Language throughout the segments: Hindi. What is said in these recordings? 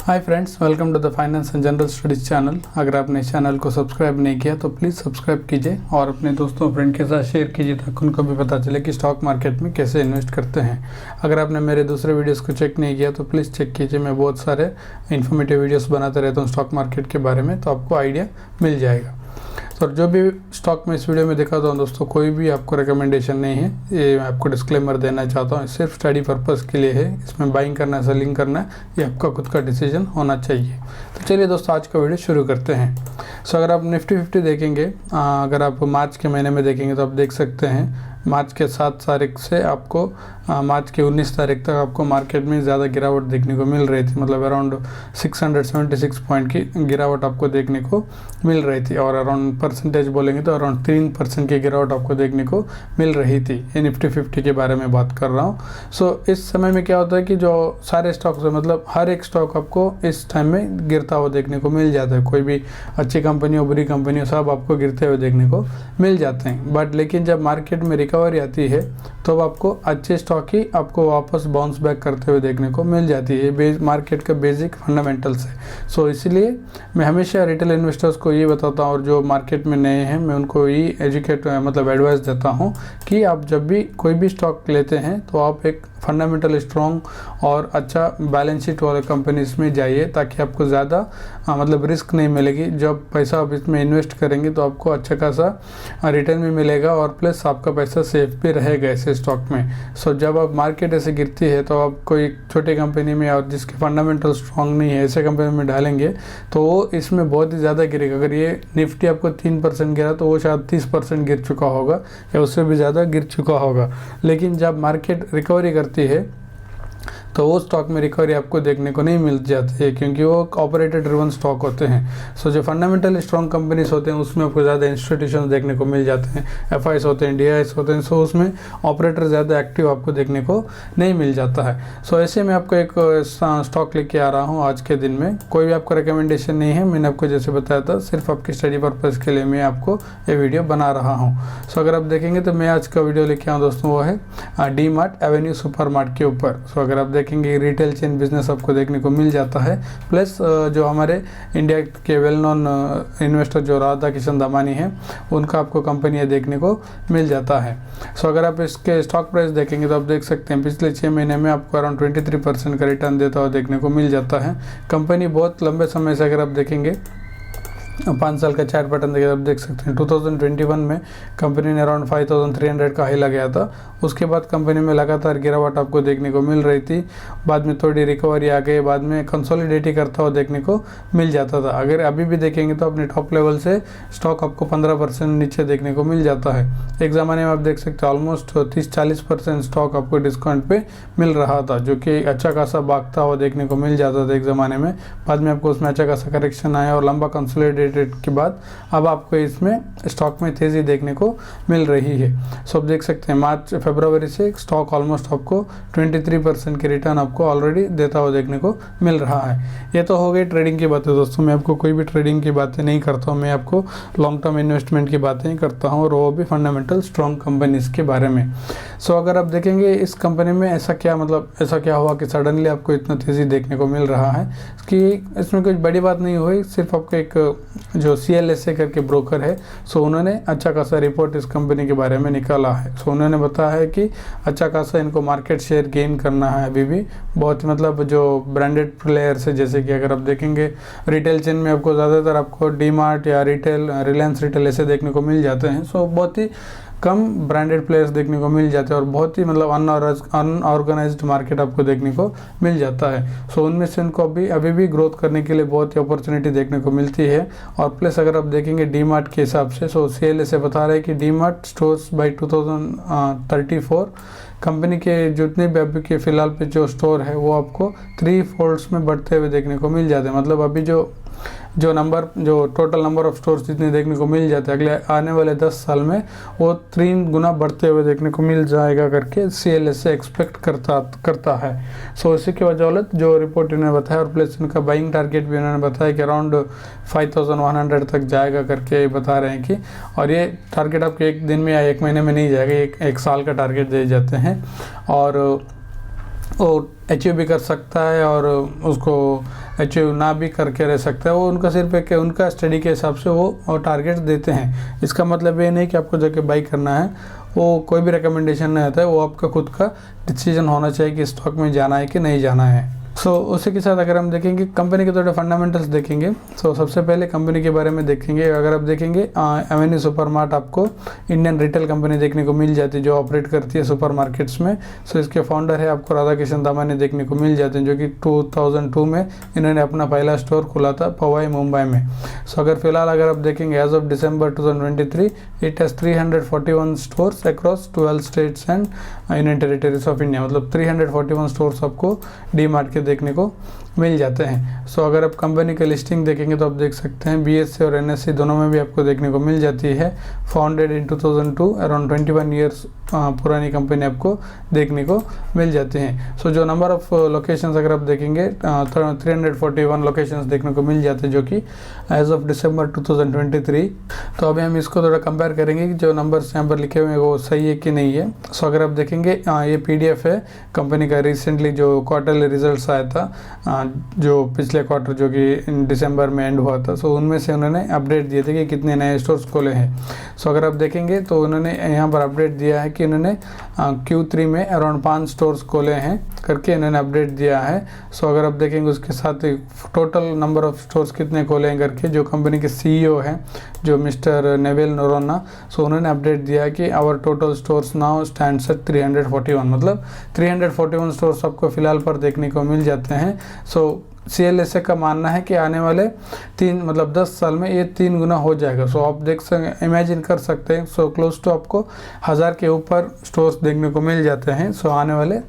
Hi friends, welcome to the finance and general studies channel. अगर आपने इस चैनल को सब्सक्राइब नहीं किया तो प्लीज़ सब्सक्राइब कीजिए और अपने दोस्तों फ्रेंड के साथ शेयर कीजिए ताकि उनको भी पता चले कि स्टॉक मार्केट में कैसे इन्वेस्ट करते हैं। अगर आपने मेरे दूसरे वीडियोस को चेक नहीं किया तो प्लीज़ चेक कीजिए। मैं बहुत सारे इन्फॉर्मेटिव वीडियोस बनाते रहता हूँ स्टॉक मार्केट के बारे में, तो आपको आइडिया मिल जाएगा। तो जो भी स्टॉक में इस वीडियो में दिखाता हूँ दोस्तों, कोई भी आपको रिकमेंडेशन नहीं है। ये मैं आपको डिस्क्लेमर देना चाहता हूँ, सिर्फ स्टडी पर्पज़ के लिए है। इसमें बाइंग करना है, सेलिंग करना है, ये आपका खुद का डिसीजन होना चाहिए। तो चलिए दोस्तों, आज का वीडियो शुरू करते हैं। सो अगर आप निफ्टी 50 देखेंगे, अगर आप मार्च के महीने में देखेंगे तो आप देख सकते हैं मार्च के 7 तारीख से आपको मार्च के 19 तारीख तक आपको मार्केट में ज़्यादा गिरावट देखने को मिल रही थी। मतलब अराउंड 676 पॉइंट की गिरावट आपको देखने को मिल रही थी, और अराउंड परसेंटेज बोलेंगे तो अराउंड 3% की गिरावट आपको देखने को मिल रही थी। ये निफ्टी 50 के बारे में बात कर रहा हूँ। सो इस समय में क्या होता है कि जो सारे स्टॉक्स है, मतलब हर एक स्टॉक आपको इस टाइम में गिरता हुआ देखने को मिल जाता है। कोई भी अच्छी कंपनी हो, बुरी कंपनी हो, सब आपको गिरते हुए देखने को मिल जाते हैं। बट लेकिन जब मार्केट में रिकवरी आती है तो आपको अच्छे स्टॉक ही आपको वापस बाउंस बैक करते हुए देखने को मिल जाती है। मार्केट का बेसिक फंडामेंटल्स है। सो इसलिए मैं हमेशा रिटेल इन्वेस्टर्स को ये बताता हूँ, और जो मार्केट में नए हैं मैं उनको ये मतलब एडवाइस देता हूँ कि आप जब भी कोई भी स्टॉक लेते हैं तो आप एक फंडामेंटल स्ट्रॉन्ग और अच्छा बैलेंस शीट वाले कंपनीज में जाइए, ताकि आपको ज़्यादा मतलब रिस्क नहीं मिलेगी। जब पैसा आप इसमें इन्वेस्ट करेंगे तो आपको अच्छा खासा रिटर्न भी मिलेगा, और प्लस आपका पैसा सेफ भी रहेगा ऐसे स्टॉक में। सो जब आप मार्केट ऐसे गिरती है तो आप कोई छोटी कंपनी में और जिसके फंडामेंटल स्ट्रॉन्ग नहीं है ऐसे कंपनी में डालेंगे तो वो इसमें बहुत ही ज़्यादा गिरेगा। अगर ये निफ्टी आपको 3% गिरा तो वो शायद 30% गिर चुका होगा या उससे भी ज़्यादा गिर चुका होगा। लेकिन जब मार्केट रिकवरी करती है तो वो स्टॉक में रिकवरी आपको देखने को नहीं मिल जाती है, क्योंकि वो ऑपरेटर ड्रिवन स्टॉक होते हैं। सो जो फंडामेंटल स्ट्रॉन्ग कंपनीज होते हैं उसमें आपको ज़्यादा इंस्टीट्यूशन देखने को मिल जाते हैं, एफआईस होते हैं, डीआईएस होते हैं। सो उसमें ऑपरेटर ज़्यादा एक्टिव आपको देखने को नहीं मिल जाता है। सो ऐसे में आपको एक स्टॉक लेके आ रहा हूँ आज के दिन में। कोई भी आपको रिकमेंडेशन नहीं है, मैंने आपको जैसे बताया था सिर्फ आपकी स्टडी पर्पज़ के लिए मैं आपको ये वीडियो बना रहा हूँ। सो अगर आप देखेंगे तो मैं आज का वीडियो लेके आऊँ दोस्तों, वो है D mart Avenue super mart के ऊपर। सो अगर आप देखेंगे रिटेल चेन बिजनेस आपको देखने को मिल जाता है, प्लस जो हमारे इंडिया के वेल नोन इन्वेस्टर जो राधा किशन दमानी है उनका आपको कंपनियां देखने को मिल जाता है। सो अगर आप इसके स्टॉक प्राइस देखेंगे तो आप देख सकते हैं पिछले 6 महीने में आपको अराउंड 23% का रिटर्न देता हुआ देखने को मिल जाता है। कंपनी बहुत लंबे समय से अगर आप देखेंगे 5 साल का चार्ट पैटर्न देखिए, आप देख सकते हैं 2021 में कंपनी ने अराउंड 5300 का हाई लगाया था। उसके बाद कंपनी में लगातार गिरावट आपको देखने को मिल रही थी, बाद में थोड़ी रिकवरी आ गई, बाद में कंसोलिडेट ही करता हुआ देखने को मिल जाता था। अगर अभी भी देखेंगे तो अपने टॉप लेवल से स्टॉक आपको 15% नीचे देखने को मिल जाता है। एक ज़माने में आप देख सकते हैं ऑलमोस्ट 30-40% स्टॉक आपको डिस्काउंट पे मिल रहा था, जो कि अच्छा खासा भागता हुआ देखने को मिल जाता था एक ज़माने में। बाद में आपको उसमें अच्छा खासा करेक्शन आया और लंबा कंसोलिडेट के बाद अब आपको इसमें स्टॉक में तेज़ी देखने को मिल रही है। सो आप देख सकते हैं मार्च फरवरी से स्टॉक ऑलमोस्ट आपको 23% की रिटर्न आपको ऑलरेडी देता हुआ देखने को मिल रहा है। ये तो हो गई ट्रेडिंग की बातें दोस्तों। मैं आपको कोई भी ट्रेडिंग की बातें नहीं करता हूँ, मैं आपको लॉन्ग टर्म इन्वेस्टमेंट की बातें ही करता हूँ, और वो भी फंडामेंटल स्ट्रॉन्ग कंपनीज के बारे में। सो अगर आप देखेंगे इस कंपनी में ऐसा क्या हुआ कि सडनली आपको इतना तेज़ी देखने को मिल रहा है कि इसमें कुछ बड़ी बात नहीं हुई। सिर्फ आपको एक जो CLSA करके ब्रोकर है, सो उन्होंने अच्छा खासा रिपोर्ट इस कंपनी के बारे में निकाला है। सो उन्होंने बताया है कि अच्छा खासा इनको मार्केट शेयर गेन करना है अभी भी। बहुत मतलब जो ब्रांडेड प्लेयर्स है, जैसे कि अगर आप देखेंगे रिटेल चेन में आपको ज़्यादातर आपको डी मार्ट या रिलायंस रिटेल ऐसे देखने को मिल जाते हैं। सो बहुत ही कम ब्रांडेड प्लेयर्स देखने को मिल जाते हैं, और बहुत ही मतलब अनऑर्गेनाइज्ड मार्केट आपको देखने को मिल जाता है। सो उनमें से उनको अभी भी ग्रोथ करने के लिए बहुत ही अपॉर्चुनिटी देखने को मिलती है। और प्लस अगर आप देखेंगे डी मार्ट के हिसाब से, सो CLSA बता रहे हैं कि D mart stores by 2034 company के जितने भी अभी के फिलहाल पे जो स्टोर है वो आपको 3 फोल्ड्स में बढ़ते हुए देखने को मिल जाते हैं। मतलब अभी जो टोटल नंबर ऑफ स्टोर्स जितने देखने को मिल जाते हैं अगले आने वाले 10 साल में वो 3 गुना बढ़ते हुए देखने को मिल जाएगा करके CLSA एक्सपेक्ट करता है। सो इसी की वजह जो रिपोर्ट इन्होंने बताया, और प्लस इनका बाइंग टारगेट भी उन्होंने बताया कि अराउंड 5100 तक जाएगा करके बता रहे हैं कि, और ये टारगेट आपके एक दिन में या एक महीने में नहीं जाएगा, एक साल का टारगेट दे जाते हैं, और वो अचीव भी कर सकता है और उसको अचीव ना भी करके रह सकता है। वो उनका सिर्फ एक उनका स्टडी के हिसाब से वो टारगेट देते हैं। इसका मतलब ये नहीं कि आपको जाके बाई करना है, वो कोई भी रिकमेंडेशन नहीं आता है, वो आपका खुद का डिसीजन होना चाहिए कि स्टॉक में जाना है कि नहीं जाना है। उसी के साथ अगर हम देखेंगे कंपनी के थोड़े फंडामेंटल्स देखेंगे। सबसे पहले कंपनी के बारे में देखेंगे। अगर आप देखेंगे एवेन्यू सुपरमार्ट आपको इंडियन रिटेल कंपनी देखने को मिल जाती है जो ऑपरेट करती है सुपर मार्केट्स में। इसके फाउंडर है आपको राधा किशन दामानी देखने को मिल जाते हैं, जो कि 2002 में इन्होंने अपना पहला स्टोर खोला था पवाई मुंबई में। अगर फिलहाल अगर आप देखेंगे as of December 2023 it has 341 stores across 12 states and union territories of India. मतलब 341 स्टोर्स आपको डी मार्ट के देखने को मिल जाते हैं। अगर आप कंपनी का लिस्टिंग देखेंगे तो आप देख सकते हैं BSE और NSE दोनों में भी आपको देखने को मिल जाती है। फाउंडेड इन 2002, अराउंड 21 ईयर्स पुरानी कंपनी आपको देखने को मिल जाती हैं। जो नंबर ऑफ लोकेशंस अगर आप देखेंगे 341 लोकेशंस देखने को मिल जाते हैं, जो कि एज ऑफ दिसंबर 2023। तो अभी हम इसको थोड़ा कंपेयर करेंगे कि जो नंबर्स यहाँ पर लिखे हुए हैं वो सही है कि नहीं है। अगर आप देखेंगे ये PDF है कंपनी का रिसेंटली जो क्वार्टरली रिजल्ट्स आया था जो पिछले क्वार्टर जो कि दिसंबर में एंड हुआ था। उनमें से उन्होंने अपडेट दिए थे कि कितने नए स्टोर्स खोले हैं। अगर आप देखेंगे तो उन्होंने यहाँ पर अपडेट दिया है कि इन्होंने Q3 में अराउंड 5 स्टोर्स खोले हैं करके इन्होंने अपडेट दिया है। अगर आप देखेंगे उसके साथ टोटल नंबर ऑफ स्टोर्स कितने खोले हैं करके जो कंपनी के CEO हैं जो मिस्टर नेविल नोरोना, उन्होंने अपडेट दिया है कि our total stores now stands at 341। मतलब 341 स्टोर्स आपको फिलहाल पर देखने को मिल जाते हैं। CLSA का मानना है कि आने वाले 10 साल में ये 3 गुना हो जाएगा। आप देख सकते इमेजिन कर सकते हैं। क्लोज टू आपको 1000 के ऊपर स्टोर्स देखने को मिल जाते हैं आने वाले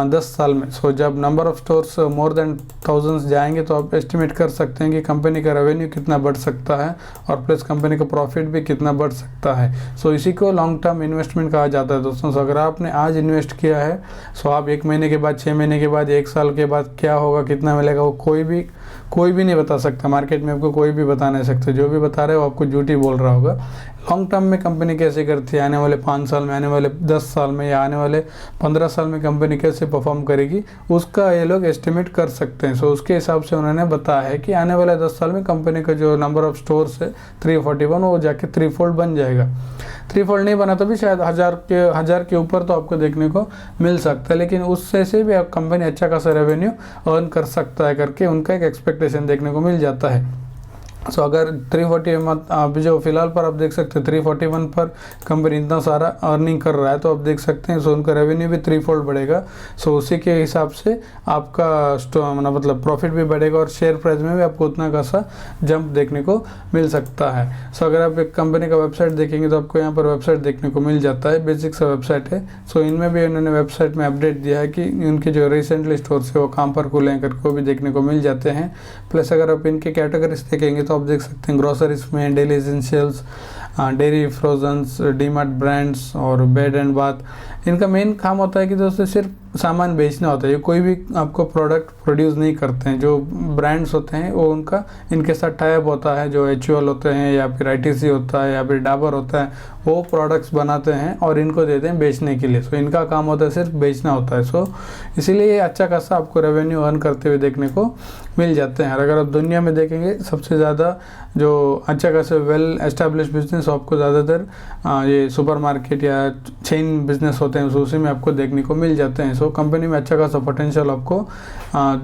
10 साल में। जब number of stores more than thousands जाएंगे तो आप एस्टिमेट कर सकते हैं कि कंपनी का रेवेन्यू कितना बढ़ सकता है और प्लस कंपनी का प्रॉफिट भी कितना बढ़ सकता है। इसी को लॉन्ग टर्म इन्वेस्टमेंट कहा जाता है दोस्तों। अगर आपने आज इन्वेस्ट किया है आप 1 महीने के बाद, 6 महीने के बाद, 1 साल के बाद क्या होगा, कितना मिलेगा, कोई भी नहीं बता सकता। मार्केट में आपको कोई भी बता नहीं सकता। जो भी बता रहे हो आपको झूठी बोल रहा होगा। लॉन्ग टर्म में कंपनी कैसे करती है, आने वाले 5 साल में, आने वाले 10 साल में या आने वाले 15 साल में कंपनी कैसे परफॉर्म करेगी, उसका ये लोग एस्टिमेट कर सकते हैं। उसके हिसाब से उन्होंने बताया है कि आने वाले 10 साल में कंपनी का जो नंबर ऑफ स्टोर्स है 341 वो जाके 3-fold बन जाएगा। 3-fold नहीं बना तो भी शायद 1000 के ऊपर तो आपको देखने को मिल सकता है, लेकिन उससे से भी आप कंपनी अच्छा खासा रेवेन्यू अर्न कर सकता है करके उनका एक एक्सपेक्टेशन देखने को मिल जाता है। अगर 340 अभी जो फिलहाल पर आप देख सकते हैं 341 पर कंपनी इतना सारा अर्निंग कर रहा है तो आप देख सकते हैं उनका रेवेन्यू भी 3-fold बढ़ेगा। उसी के हिसाब से आपका मतलब प्रॉफिट भी बढ़ेगा और शेयर प्राइस में भी आपको उतना खासा जंप देखने को मिल सकता है। अगर आप एक कंपनी का वेबसाइट देखेंगे तो आपको यहाँ पर वेबसाइट देखने को मिल जाता है। बेसिक सा वेबसाइट है। इनमें भी उन्होंने वेबसाइट में अपडेट दिया है कि उनके जो रिसेंटली स्टोर्स है वो कहाँ पर खुले हैं करके वो भी देखने को मिल जाते हैं। प्लस अगर आप इनके कैटेगरीज देखेंगे तो आप देख सकते हैं ग्रोसरीज में daily essentials, dairy, frozens, DMart brands और बेड एंड बाथ। इनका मेन काम होता है कि दोस्तों सिर्फ सामान बेचना होता है। ये कोई भी आपको प्रोडक्ट प्रोड्यूस नहीं करते हैं। जो ब्रांड्स होते हैं वो उनका इनके साथ टाइप होता है। जो HUL होते हैं या फिर ITC होता है या फिर डाबर होता है, वो प्रोडक्ट्स बनाते हैं और इनको देते हैं बेचने के लिए। इनका काम होता है सिर्फ बेचना होता है। इसीलिए ये अच्छा खासा आपको रेवेन्यू अर्न करते हुए देखने को मिल जाते हैं। और अगर आप दुनिया में देखेंगे सबसे ज़्यादा जो अच्छा खासा वेल एस्टेब्लिश बिजनेस आपको ज़्यादातर ये सुपरमार्केट या चेन बिजनेस होते हैं उसी में आपको देखने को मिल जाते हैं। कंपनी में अच्छा खासा पोटेंशियल आपको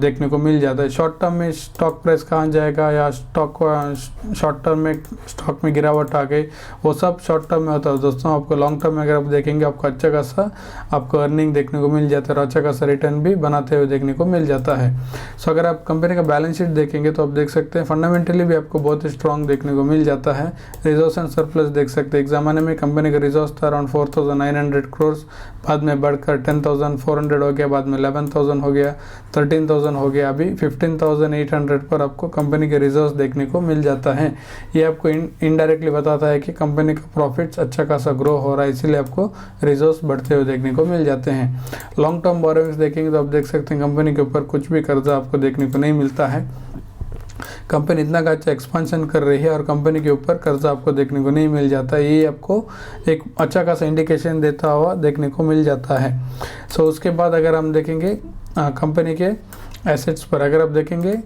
देखने को मिल जाता है। शॉर्ट टर्म में स्टॉक प्राइस कहाँ जाएगा या शॉर्ट टर्म में स्टॉक में गिरावट आ गई, वो सब शॉर्ट टर्म में होता है दोस्तों। आपको लॉन्ग टर्म में अगर आप देखेंगे आपको अच्छा खासा आपको अर्निंग देखने को मिल जाता है और अच्छा खासा रिटर्न भी बनाते हुए देखने को मिल जाता है। अगर आप कंपनी का बैलेंस शीट देखेंगे तो आप देख सकते हैं फंडामेंटली भी आपको बहुत ही स्ट्रॉन्ग देखने को मिल जाता है। रिजर्व्स एंड सरप्लस देख सकते हैं। एक ज़माने में कंपनी का रिजर्व्स था अराउंड 4900 करोड़, बाद में बढ़कर 10,400 हो गया, बाद में 11,000 हो गया, 13,000 हो गया, अभी 15,800 पर आपको कंपनी के रिजर्व्स देखने को मिल जाता है। ये आपको इनडायरेक्टली बताता है कि कंपनी का प्रॉफिट्स अच्छा खासा ग्रो हो रहा है, इसीलिए आपको रिजर्व्स बढ़ते हुए देखने को मिल जाते हैं। लॉन्ग टर्म बोरोइंग्स देखेंगे तो आप देख सकते हैं कंपनी के ऊपर कुछ भी कर्जा आपको देखने को नहीं मिलता है। कंपनी इतना का अच्छा एक्सपेंशन कर रही है और कंपनी के ऊपर कर्जा आपको देखने को नहीं मिल जाता। ये आपको एक अच्छा खासा इंडिकेशन देता हुआ देखने को मिल जाता है। उसके बाद अगर हम देखेंगे कंपनी के एसेट्स पर अगर आप देखेंगे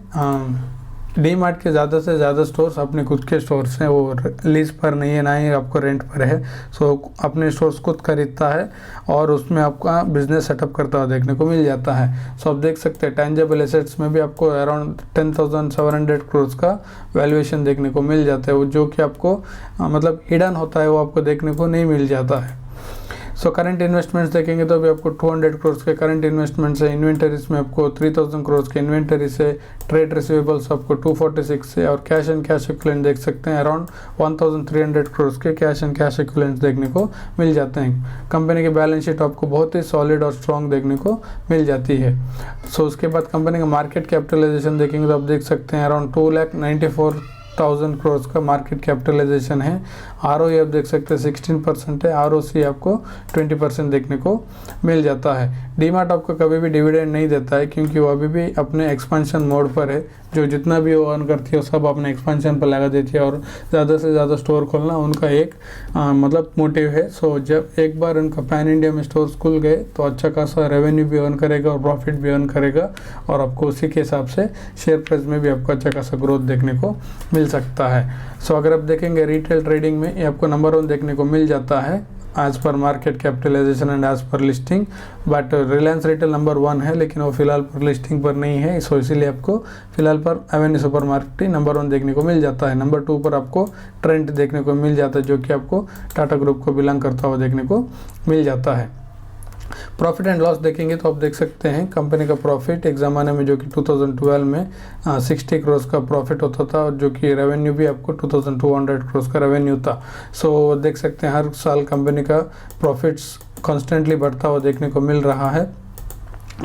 डी मार्ट के ज़्यादा से ज़्यादा स्टोर्स अपने खुद के स्टोर्स हैं, वो लीज पर नहीं है, ना ही आपको रेंट पर है। सो अपने स्टोर्स खुद खरीदता है और उसमें आपका बिजनेस सेटअप करता हुआ देखने को मिल जाता है। सो आप देख सकते हैं टेंजेबल एसेट्स में भी आपको अराउंड 10,700 करोड़ का वैल्यूएशन देखने को मिल जाता है, वो जो कि आपको मतलब हिडन होता है, वो आपको देखने को नहीं मिल जाता है। सो करंट इन्वेस्टमेंट्स देखेंगे तो अभी आपको 200 करोड़ के करंट इन्वेस्टमेंट्स है, इन्वेंटरीज में आपको 3,000 करोड़ के इन्वेंटरीज है, ट्रेड रिसीवेबल्स आपको 246 है, और कैश एंड कैश इक्विवेलेंट देख सकते हैं अराउंड 1,300 करोड़ के कैश एंड कैश इक्विवेलेंट्स देखने को मिल जाते हैं। कंपनी की बैलेंस शीट आपको बहुत ही सॉलिड और स्ट्रॉन्ग देखने को मिल जाती है। सो उसके बाद कंपनी का मार्केट कैपिटलाइजेशन देखेंगे तो आप देख सकते हैं अराउंड 2,94,000 करोड़ का मार्केट कैपिटलाइजेशन है। आरओई आप देख सकते हैं 16% है, आरओसी आपको 20% देखने को मिल जाता है। डीमार्ट आपको कभी भी डिविडेंड नहीं देता है, क्योंकि वो अभी भी अपने एक्सपेंशन मोड पर है। जो जितना भी वो अर्न करती है वो सब अपने एक्सपेंशन पर लगा देती है, और ज़्यादा से ज़्यादा स्टोर खोलना उनका एक मतलब मोटिव है। सो जब एक बार उनका पैन इंडिया में स्टोर्स खुल गए तो अच्छा खासा रेवेन्यू भी अर्न करेगा और प्रॉफिट भी अर्न करेगा, और आपको उसी के हिसाब से शेयर प्राइस में भी आपको अच्छा खासा ग्रोथ देखने को मिल सकता है। सो अगर आप देखेंगे रिटेल ट्रेडिंग में ये आपको नंबर 1 देखने को मिल जाता है as per market capitalization and as per listing, but Reliance retail number 1 है, लेकिन वो फिलहाल पर लिस्टिंग पर नहीं है। सो इसीलिए आपको फिलहाल पर एवेन्यू सुपर मार्केट नंबर 1 देखने को मिल जाता है। नंबर 2 पर आपको ट्रेंड देखने को मिल जाता है, जो कि आपको टाटा ग्रुप को बिलोंग करता हुआ देखने को मिल जाता है। प्रॉफिट एंड लॉस देखेंगे तो आप देख सकते हैं कंपनी का प्रॉफिट एक ज़माने में जो कि 2012 में 60 करोड़ का प्रॉफिट होता था, और जो कि रेवेन्यू भी आपको 2,200 करोड़ का रेवेन्यू था। सो देख सकते हैं हर साल कंपनी का प्रॉफिट्स कॉन्स्टेंटली बढ़ता हुआ देखने को मिल रहा है,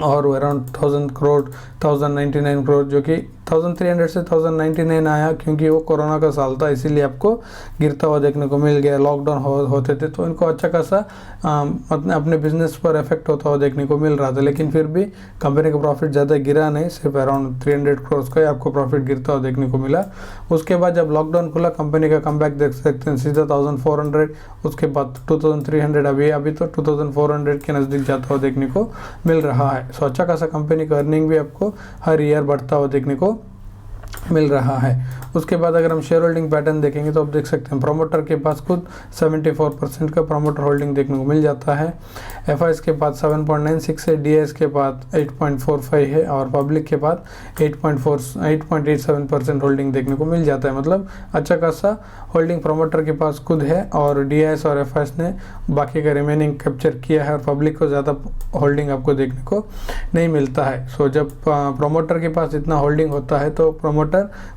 और अराउंड 1,000 करोड़ 1,099 करोड़, जो कि 1,300 से 1,099 आया, क्योंकि वो कोरोना का साल था, इसीलिए आपको गिरता हुआ देखने को मिल गया। लॉकडाउन होते थे तो इनको अच्छा खासा अपने बिजनेस पर इफेक्ट होता हुआ देखने को मिल रहा था, लेकिन फिर भी कंपनी का प्रॉफिट ज़्यादा गिरा नहीं, सिर्फ अराउंड 300 करोड़ का ही आपको प्रॉफिट गिरता हुआ देखने को मिला। उसके बाद जब लॉकडाउन खुला कंपनी का कमबैक देख सकते हैं, सीधा 1,400, उसके बाद 2,300, अभी तो 2,400 के नज़दीक जाता हुआ देखने को मिल रहा है। सो अच्छा खासा कंपनी का अर्निंग भी आपको हर ईयर बढ़ता हुआ देखने को मिल रहा है। उसके बाद अगर हम शेयर होल्डिंग पैटर्न देखेंगे तो आप देख सकते हैं प्रमोटर के पास खुद 74% का प्रमोटर होल्डिंग देखने को मिल जाता है। एफआईएस के पास 7.96 है, डीआईएस के पास 8.45 है, और पब्लिक के पास 8.87% होल्डिंग देखने को मिल जाता है। मतलब अच्छा खासा होल्डिंग प्रमोटर के पास खुद है, और डीआईएस और एफआईएस ने बाकी का रिमेनिंग कैप्चर किया है, और पब्लिक को ज़्यादा होल्डिंग आपको देखने को नहीं मिलता है। सो जब प्रमोटर के पास इतना होल्डिंग होता है तो प्रमोटर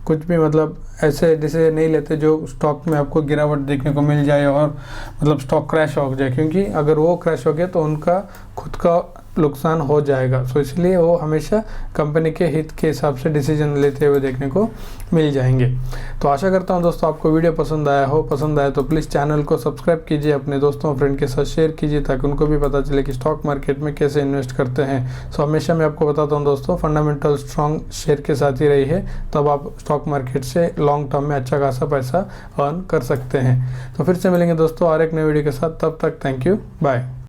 कुछ भी मतलब ऐसे डिसीजन नहीं लेते जो स्टॉक में आपको गिरावट देखने को मिल जाए और मतलब स्टॉक क्रैश हो जाए, क्योंकि अगर वो क्रैश हो गया तो उनका खुद का नुकसान हो जाएगा। सो इसलिए वो हमेशा कंपनी के हित के हिसाब से डिसीजन लेते हुए देखने को मिल जाएंगे। तो आशा करता हूँ दोस्तों आपको वीडियो पसंद आया तो प्लीज़ चैनल को सब्सक्राइब कीजिए, अपने दोस्तों फ्रेंड के साथ शेयर कीजिए, ताकि उनको भी पता चले कि स्टॉक मार्केट में कैसे इन्वेस्ट करते हैं। सो हमेशा मैं आपको बताता हूँ दोस्तों, फंडामेंटल स्ट्रॉन्ग शेयर के साथ ही रही है, तब आप स्टॉक मार्केट से लॉन्ग टर्म में अच्छा खासा पैसा अर्न कर सकते हैं। तो फिर से मिलेंगे दोस्तों और एक नई वीडियो के साथ, तब तक थैंक यू, बाय।